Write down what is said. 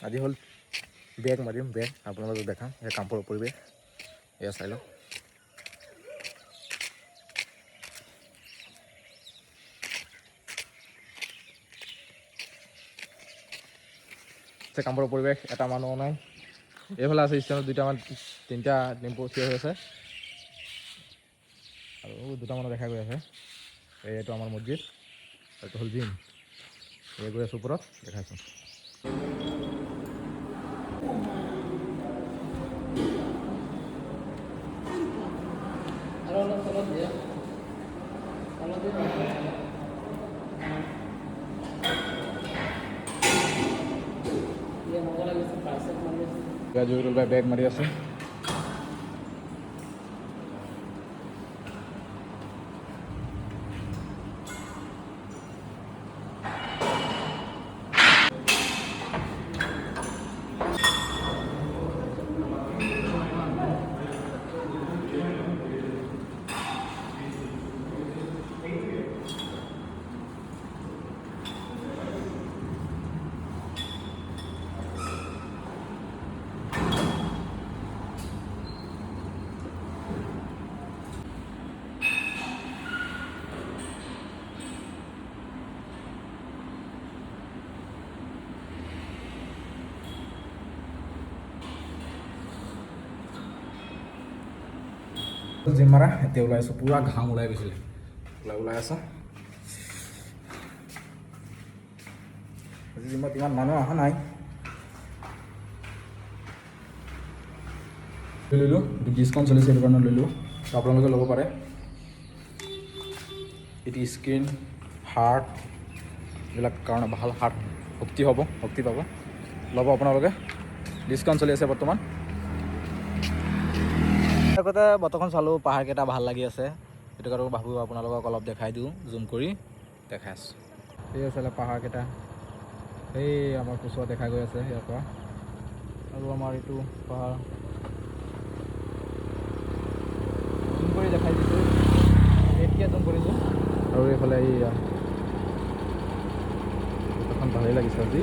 আজি হ'ল বেগ মাৰিম, বেগ আপোনালোকক দেখাম। এই কামপুৰৰ পৰিৱেশ এয়া চাই লওক। কামপুৰৰ পৰিৱেশ, এটা মানুহ নাই। এইফালে আছে ষ্টেণ্ডত তিনিটা টেম্পু থিয় হৈ আছে আৰু দুটা মানুহ দেখা গৈ আছে। এইটো আমাৰ মছজিদ, এইটো হ'ল জিম। এই গৈ আছোঁ ওপৰত, দেখাইছোঁ। জুৰিল ভাই বেগ মাৰি আছে। জিম মাৰা, এতিয়া ওলাই আছোঁ। পূৰা ঘাম ওলাই গৈছিলে, ওলাই আছোঁ। আজি জিমত ইমান মানুহ অহা নাই। লৈ ল'লোঁ, ডিছকাউণ্ট চলিছে, সেইটো কাৰণে লৈ ল'লোঁ। আপোনালোকে ল'ব পাৰে। এটি স্কিন, হাৰ্ট, এইবিলাক কাৰণে ভাল। হাৰ্ট শক্তি হ'ব, শক্তি পাব। ল'ব আপোনালোকে, ডিছকাউণ্ট চলি আছে বৰ্তমান। আগতে বতৰখন চালোঁ, পাহাৰকেইটা ভাল লাগি আছে, সেইটো কাৰণে ভাবোঁ আপোনালোকক অলপ দেখাই দিওঁ, জুম কৰি দেখাই আছোঁ। এই আছিলে পাহাৰকেইটা, সেই আমাৰ ওচৰত দেখা গৈ আছে ইয়াৰ পৰা। আৰু আমাৰ এইটো পাহাৰ জুম কৰি দেখাই দিছোঁ, এতিয়া জুম কৰিছোঁ। আৰু এইফালে এইখন ভালেই লাগিছে আজি।